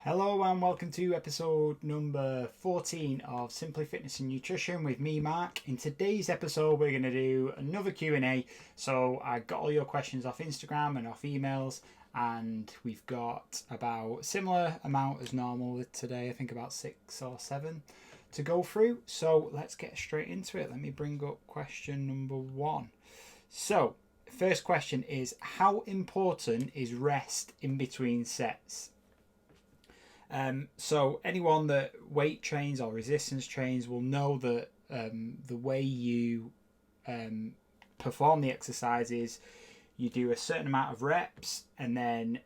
Hello and welcome to episode number 14 of Simply Fitness and Nutrition with me, Mark. In today's episode, we're going to do another Q&A. So I got all your questions off Instagram and off emails, and we've got about similar amount as normal today. I think about 6 or 7 to go through. So let's get straight into it. Let me bring up question number 1. So first question is, how important is rest in between sets? So anyone that weight trains or resistance trains will know that the way you perform the exercises, you do a certain amount of reps and then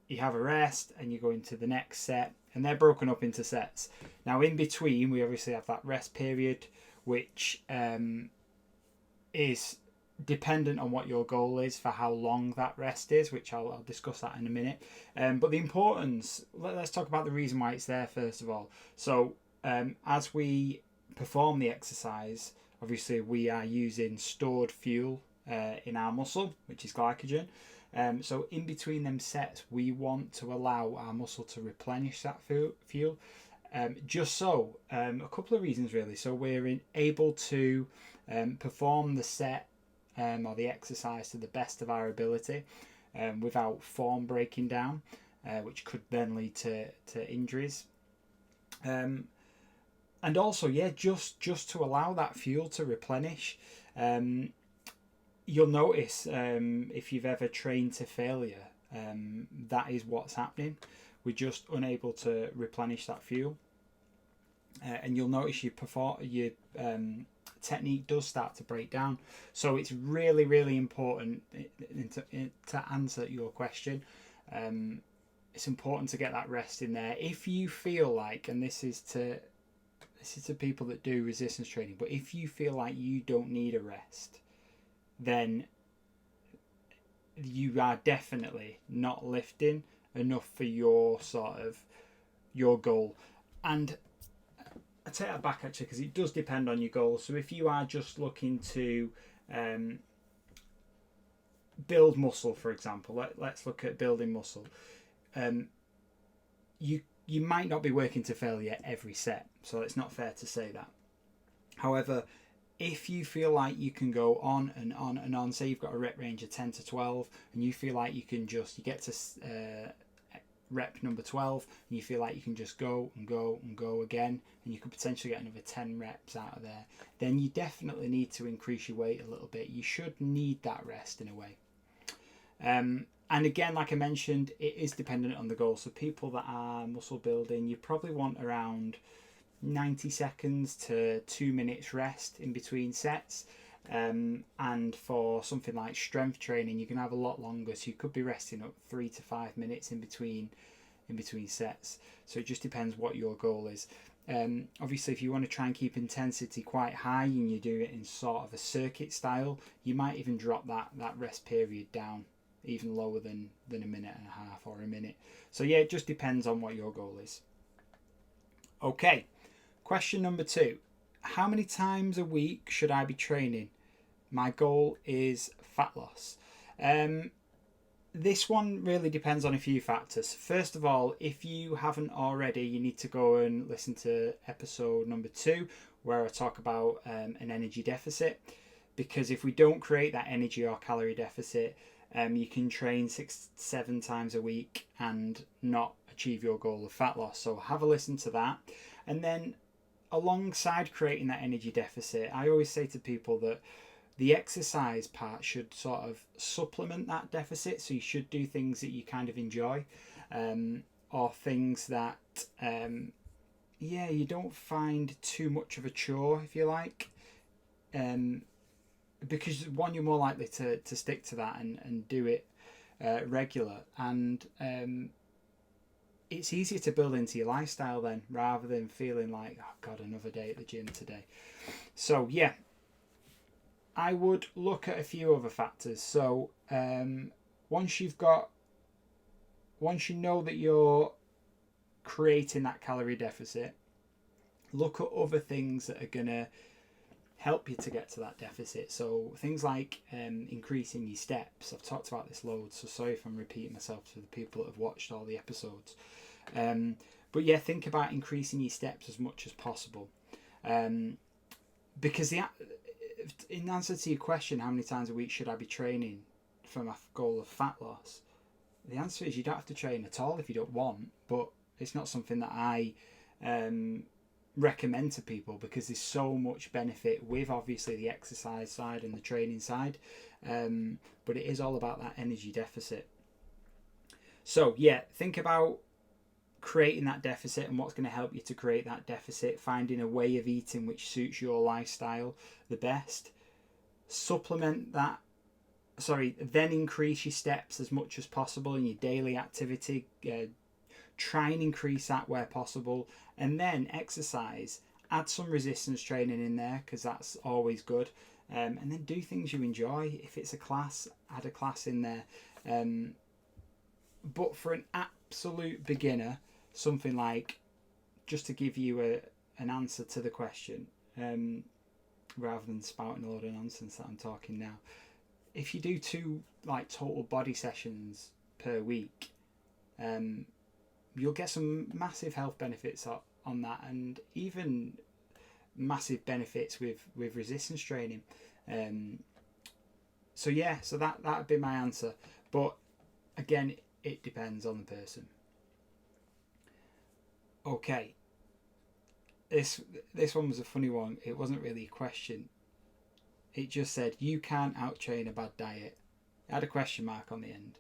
you have a rest and you go into the next set, and they're broken up into sets. Now in between we obviously have that rest period, which is dependent on what your goal is for how long that rest is, which I'll discuss that in a minute. But the importance, let's talk about the reason why it's there first of all. So as we perform the exercise, obviously we are using stored fuel in our muscle, which is glycogen. So in between them sets, we want to allow our muscle to replenish that fuel. A couple of reasons really. So we're able to perform the set or the exercise to the best of our ability without form breaking down, which could then lead to injuries. And also, just to allow that fuel to replenish. You'll notice if you've ever trained to failure, that is what's happening. We're just unable to replenish that fuel. And you'll notice your technique does start to break down. So it's really, really important to answer your question. It's important to get that rest in there. If you feel like, and this is to people that do resistance training, but if you feel like you don't need a rest, then you are definitely not lifting enough for your goal. And I take that back actually, because it does depend on your goals. So if you are just looking to build muscle, for example, let's look at building muscle. You might not be working to failure every set, so it's not fair to say that. However, if you feel like you can go on and on and on, say you've got a rep range of 10 to 12, and you feel like you get to rep number 12 and you feel like you can just go and go and go again, and you could potentially get another 10 reps out of there, then you definitely need to increase your weight a little bit. You should need that rest in a way. And again, like I mentioned, it is dependent on the goal. So people that are muscle building, you probably want around 90 seconds to 2 minutes rest in between sets. And for something like strength training, you can have a lot longer, so you could be resting up 3 to 5 minutes in between sets. So it just depends what your goal is. Obviously, if you want to try and keep intensity quite high and you do it in sort of a circuit style, you might even drop that rest period down even lower than a minute and a half or a minute. So yeah, it just depends on what your goal is. Okay, question number 2. How many times a week should I be training? My goal is fat loss. This one really depends on a few factors. First of all, if you haven't already, you need to go and listen to episode number 2, where I talk about an energy deficit. Because if we don't create that energy or calorie deficit, you can train 6-7 times a week and not achieve your goal of fat loss. So have a listen to that. And then alongside creating that energy deficit, I always say to people that the exercise part should sort of supplement that deficit. So you should do things that you kind of enjoy, or things that you don't find too much of a chore, if you like, because one, you're more likely to stick to that and do it regular, and it's easier to build into your lifestyle then, rather than feeling like, oh god, another day at the gym today. So yeah, I would look at a few other factors. So once you know that you're creating that calorie deficit, look at other things that are going to help you to get to that deficit. So things like increasing your steps. I've talked about this loads, so sorry if I'm repeating myself to the people that have watched all the episodes. But yeah, think about increasing your steps as much as possible, because in answer to your question, how many times a week should I be training for my goal of fat loss? The answer is you don't have to train at all if you don't want, but it's not something that I recommend to people, because there's so much benefit with obviously the exercise side and the training side, but it is all about that energy deficit. So yeah, think about creating that deficit and what's going to help you to create that deficit, finding a way of eating which suits your lifestyle the best. Then increase your steps as much as possible in your daily activity. Try and increase that where possible, and then exercise. Add some resistance training in there, because that's always good, and then do things you enjoy. If it's a class, add a class in there, but for an absolute beginner, something like, just to give you an answer to the question, rather than spouting a load of nonsense that I'm talking now, if you do 2 like total body sessions per week, you'll get some massive health benefits on that, and even massive benefits with resistance training. So that would be my answer, but again, it depends on the person. Okay, this one was a funny one. It wasn't really a question. It just said, you can't out-train a bad diet. It had a question mark on the end.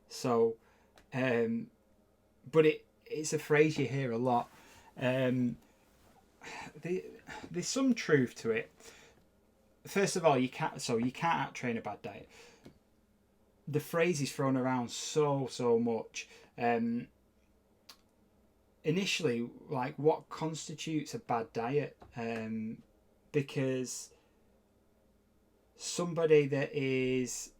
So, but it's a phrase you hear a lot. There's some truth to it. First of all, you can't out-train a bad diet. The phrase is thrown around so much. Initially, like, what constitutes a bad diet? Because somebody that is,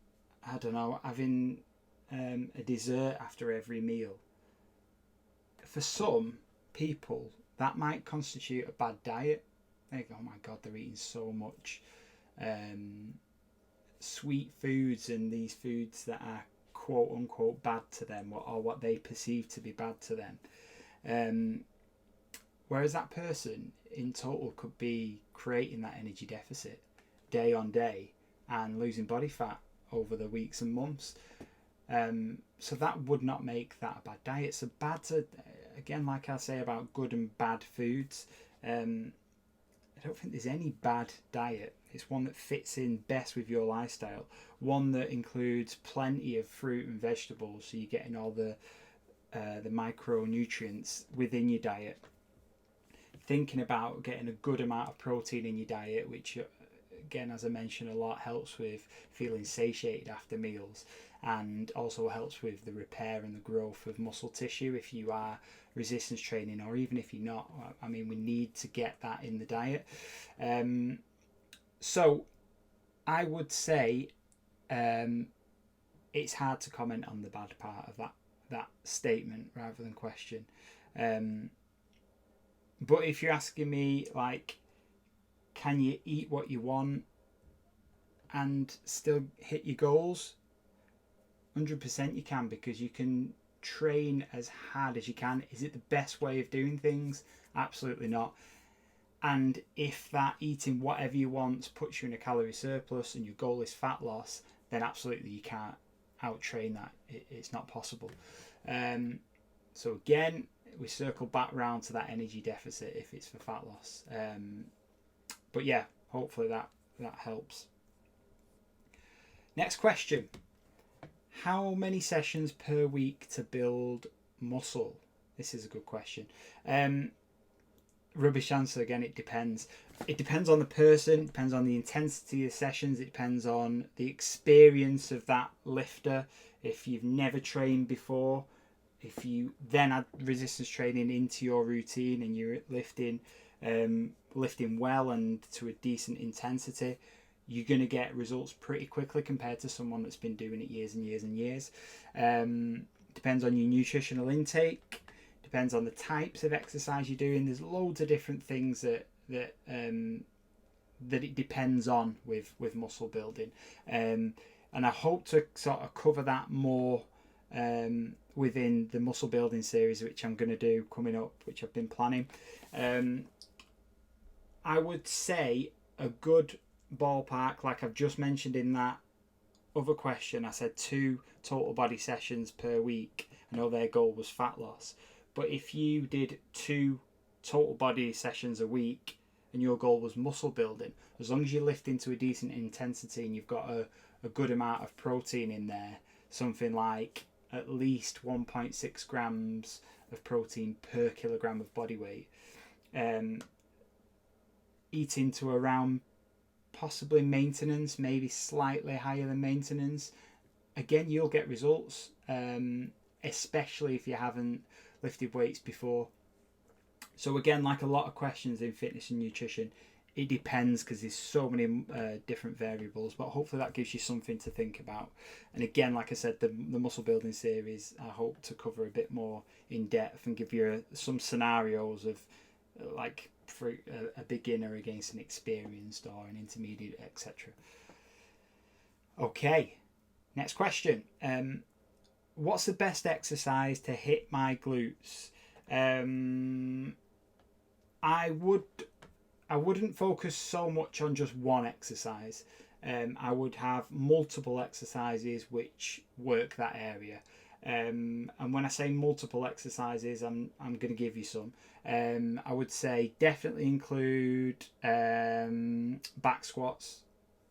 I don't know, having a dessert after every meal, for some people that might constitute a bad diet. They go, oh my god, they're eating so much sweet foods and these foods that are quote unquote bad to them, or what they perceive to be bad to them. Whereas that person in total could be creating that energy deficit day on day and losing body fat over the weeks and months. So that would not make that a bad diet. So again, like I say about good and bad foods, I don't think there's any bad diet. It's one that fits in best with your lifestyle. One that includes plenty of fruit and vegetables, so you're getting all the micronutrients within your diet. Thinking about getting a good amount of protein in your diet, which again, as I mentioned a lot, helps with feeling satiated after meals, and also helps with the repair and the growth of muscle tissue if you are resistance training, or even if you're not. I mean, we need to get that in the diet. So I would say it's hard to comment on the bad part of that statement rather than question. But if you're asking me, like, can you eat what you want and still hit your goals? 100% you can, because you can train as hard as you can. Is it the best way of doing things? Absolutely not. And if that eating whatever you want puts you in a calorie surplus and your goal is fat loss, then absolutely you can't out-train that. It's not possible. So again, we circle back round to that energy deficit if it's for fat loss. But yeah, hopefully that helps. Next question. How many sessions per week to build muscle? This is a good question. Rubbish answer again, it depends. It depends on the person, it depends on the intensity of sessions, it depends on the experience of that lifter. If you've never trained before, if you then add resistance training into your routine and you're lifting well and to a decent intensity, you're going to get results pretty quickly compared to someone that's been doing it years and years and years. Depends on your nutritional intake, depends on the types of exercise you're doing. There's loads of different things that it depends on with muscle building, and I hope to sort of cover that more within the muscle building series, which I'm going to do coming up, which I've been planning. I would say a good ballpark, like I've just mentioned in that other question, I said 2 total body sessions per week. I know their goal was fat loss, but if you did 2 total body sessions a week and your goal was muscle building, as long as you're lifting to a decent intensity and you've got a good amount of protein in there, something like at least 1.6 grams of protein per kilogram of body weight, eating to around possibly maintenance, maybe slightly higher than maintenance, again, you'll get results, especially if you haven't lifted weights before. So again, like a lot of questions in fitness and nutrition, it depends because there's so many different variables, but hopefully that gives you something to think about. And again, like I said, the muscle building series, I hope to cover a bit more in depth and give you some scenarios of like for a beginner against an experienced or an intermediate, etc. Okay, next question. What's the best exercise to hit my glutes? I wouldn't focus so much on just one exercise. I would have multiple exercises which work that area. And when I say multiple exercises, I'm going to give you some. I would say definitely include back squats.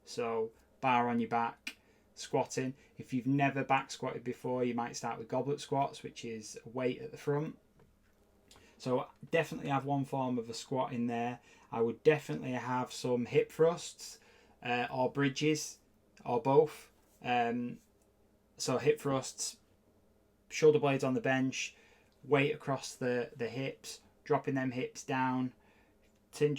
So bar on your back, squatting. If you've never back squatted before, you might start with goblet squats, which is a weight at the front. So definitely have one form of a squat in there. I would definitely have some hip thrusts or bridges or both. So hip thrusts, shoulder blades on the bench, weight across the hips, dropping them hips down, chin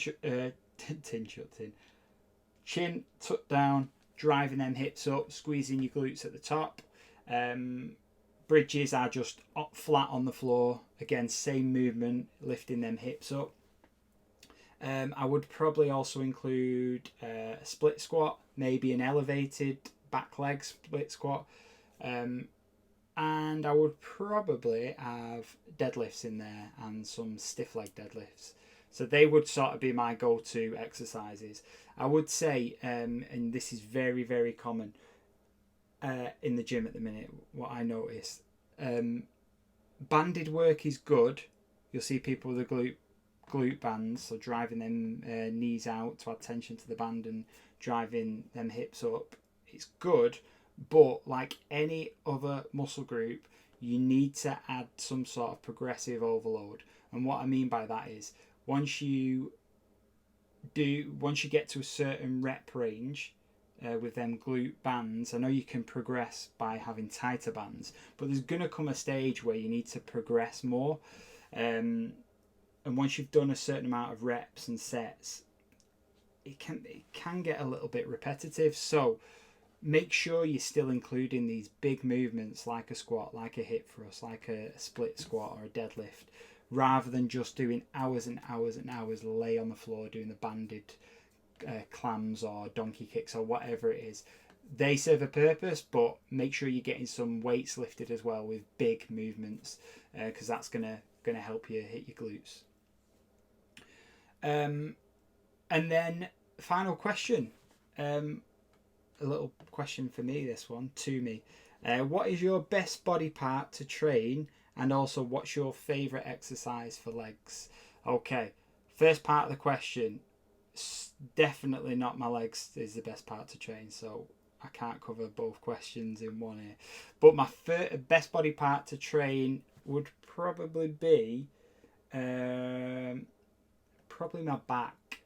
tucked down, driving them hips up, squeezing your glutes at the top. Bridges are just flat on the floor. Again, same movement, lifting them hips up. I would probably also include a split squat, maybe an elevated back leg split squat. And I would probably have deadlifts in there and some stiff leg deadlifts. So they would sort of be my go-to exercises. I would say, and this is very, very common in the gym at the minute, what I notice, banded work is good. You'll see people with the glute bands, so driving them knees out to add tension to the band and driving them hips up. It's good, but like any other muscle group, you need to add some sort of progressive overload. And what I mean by that is once you get to a certain rep range with them glute bands, I know you can progress by having tighter bands, but there's going to come a stage where you need to progress more. And once you've done a certain amount of reps and sets, it can get a little bit repetitive. So make sure you're still including these big movements like a squat, like a hip thrust, like a split squat or a deadlift, rather than just doing hours and hours and hours lay on the floor doing the banded clams or donkey kicks or whatever it is. They serve a purpose, but make sure you're getting some weights lifted as well with big movements, because that's gonna help you hit your glutes. And then final question, a little question for me, this one to me. What is your best body part to train, and also what's your favourite exercise for legs? Okay, first part of the question, definitely not my legs is the best part to train, so I can't cover both questions in one here. But my best body part to train would probably be probably my back.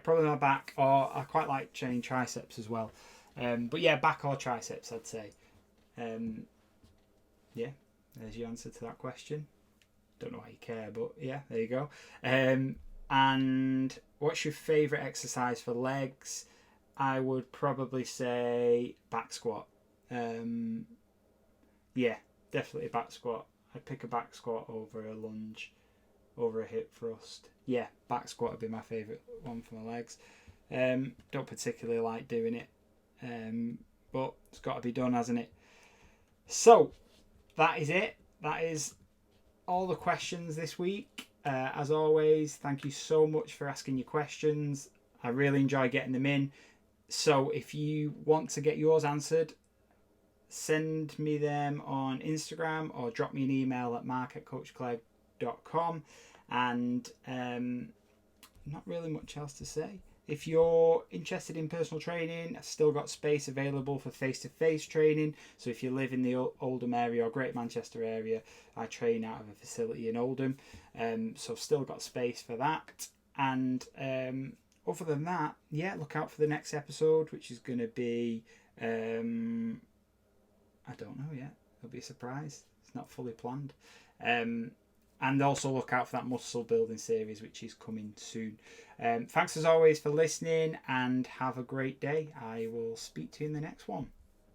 Probably my back, or I quite like training triceps as well. But yeah, back or triceps, I'd say. Yeah, there's your answer to that question. Don't know why you care, but yeah, there you go. And what's your favourite exercise for legs? I would probably say back squat. Yeah, definitely back squat. I'd pick a back squat over a lunge, over a hip thrust. Yeah, back squat would be my favourite one for my legs. Don't particularly like doing it, but it's got to be done, hasn't it? So that is it. That is all the questions this week. As always, thank you so much for asking your questions. I really enjoy getting them in. So if you want to get yours answered, send me them on Instagram or drop me an email at mark@coachclegg.com. And not really much else to say. If you're interested in personal training, I've still got space available for face-to-face training. So if you live in the Oldham area or Greater Manchester area, I train out of a facility in Oldham. So I've still got space for that. And other than that, yeah, look out for the next episode, which is going to be, I don't know yet. It'll be a surprise. It's not fully planned. And also look out for that muscle building series, which is coming soon. Thanks as always for listening, and have a great day. I will speak to you in the next one.